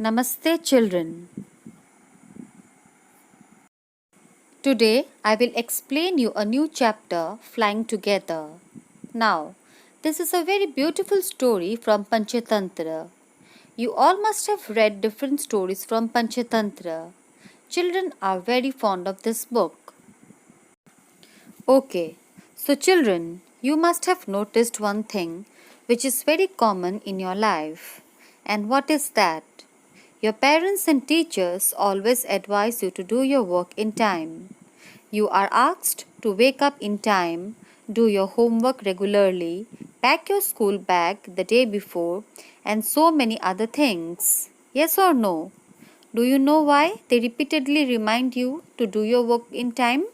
Namaste, children. Today I will explain you a new chapter, Flying Together. Now, this is a very beautiful story from Panchatantra. You all must have read different stories from Panchatantra. Children are very fond of this book. Okay, so children, you must have noticed one thing which is very common in your life. And what is that? Your parents and teachers always advise you to do your work in time. You are asked to wake up in time, do your homework regularly, pack your school bag the day before, and so many other things. Yes or no? Do you know why they repeatedly remind you to do your work in time?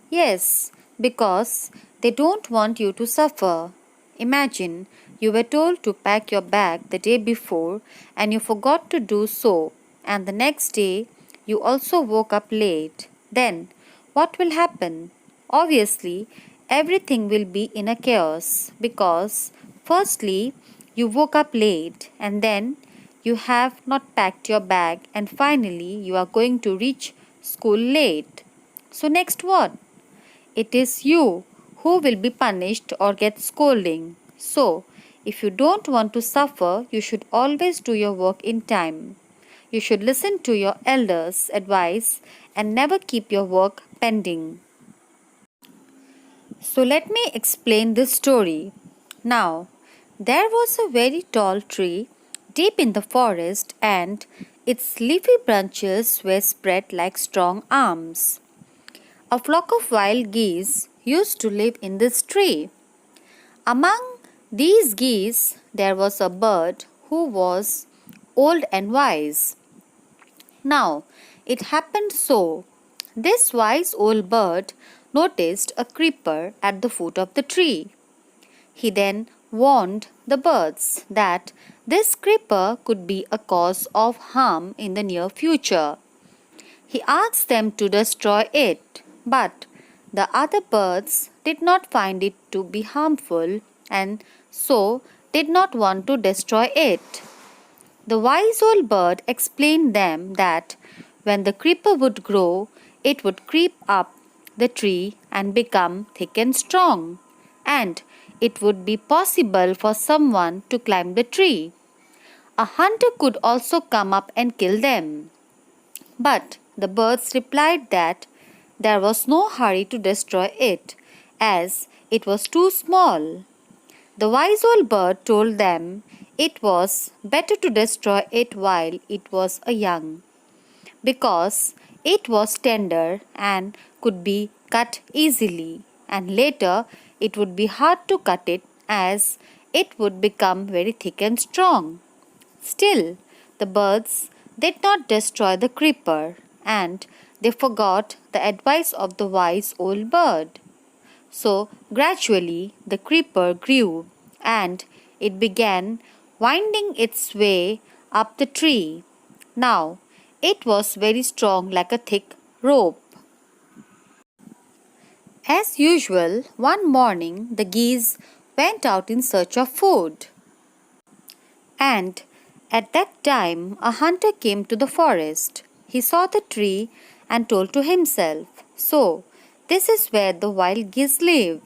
Yes, because they don't want you to suffer. Imagine you were told to pack your bag the day before and you forgot to do so, and the next day you also woke up late. Then what will happen? Obviously, everything will be in a chaos because, firstly, you woke up late and then you have not packed your bag, and finally, you are going to reach school late. So, next what? It is you who will be punished or get scolding. So, if you don't want to suffer, you should always do your work in time. You should listen to your elders' advice and never keep your work pending. So, let me explain this story. Now, there was a very tall tree deep in the forest, and its leafy branches were spread like strong arms. A flock of wild geese used to live in this tree. Among these geese, there was a bird who was old and wise. Now, it happened so. This wise old bird noticed a creeper at the foot of the tree. He then warned the birds that this creeper could be a cause of harm in the near future. He asked them to destroy it, but the other birds did not find it to be harmful and so did not want to destroy it. The wise old bird explained them that when the creeper would grow, it would creep up the tree and become thick and strong, and it would be possible for someone to climb the tree. A hunter could also come up and kill them. But the birds replied that there was no hurry to destroy it, as it was too small. The wise old bird told them it was better to destroy it while it was a young, because it was tender and could be cut easily, and later it would be hard to cut it as it would become very thick and strong. Still, the birds did not destroy the creeper, and they forgot the advice of the wise old bird. So, gradually, the creeper grew and it began winding its way up the tree. Now, it was very strong like a thick rope. As usual, one morning the geese went out in search of food. And at that time, a hunter came to the forest. He saw the tree and told to himself, "So, this is where the wild geese live.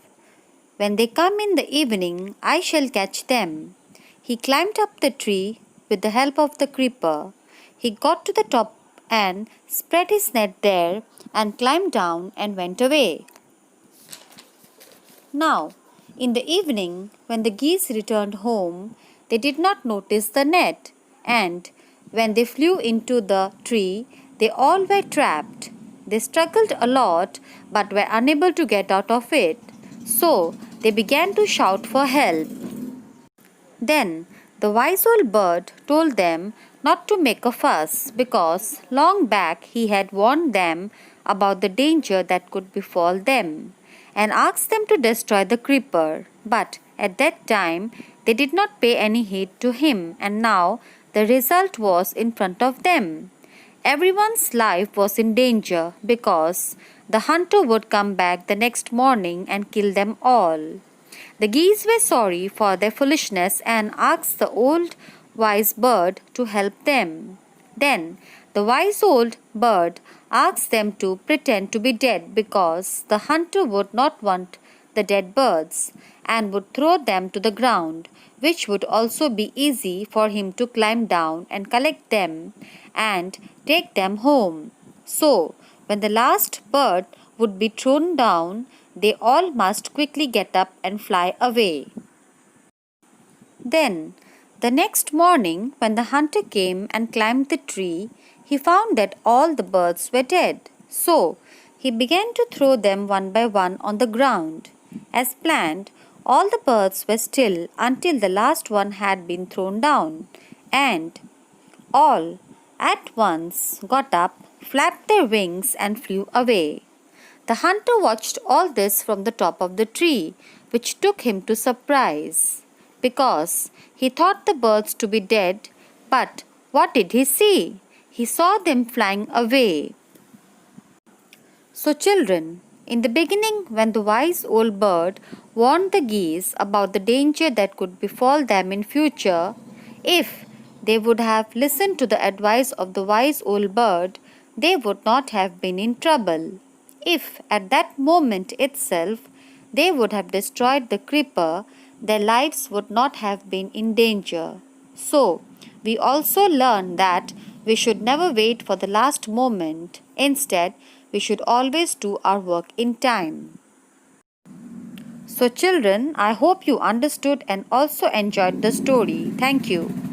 When they come in the evening, I shall catch them." He climbed up the tree with the help of the creeper. He got to the top and spread his net there and climbed down and went away. Now, in the evening, when the geese returned home, they did not notice the net, and when they flew into the tree, they all were trapped. They struggled a lot but were unable to get out of it, so they began to shout for help. Then the wise old bird told them not to make a fuss because long back he had warned them about the danger that could befall them and asked them to destroy the creeper. But at that time they did not pay any heed to him, and now the result was in front of them. Everyone's life was in danger because the hunter would come back the next morning and kill them all. The geese were sorry for their foolishness and asked the old wise bird to help them. Then the wise old bird asked them to pretend to be dead because the hunter would not want the dead birds and would throw them to the ground, which would also be easy for him to climb down and collect them and take them home. So, when the last bird would be thrown down, they all must quickly get up and fly away. Then, the next morning, when the hunter came and climbed the tree, he found that all the birds were dead. So, he began to throw them one by one on the ground. As planned, all the birds were still until the last one had been thrown down, and all at once got up, flapped their wings, and flew away. The hunter watched all this from the top of the tree, which took him to surprise, because he thought the birds to be dead. But what did he see? He saw them flying away. So, children, in the beginning, when the wise old bird warned the geese about the danger that could befall them in future, if they would have listened to the advice of the wise old bird, they would not have been in trouble. If at that moment itself they would have destroyed the creeper, their lives would not have been in danger. So, we also learn that we should never wait for the last moment. Instead, we should always do our work in time. So, children, I hope you understood and also enjoyed the story. Thank you.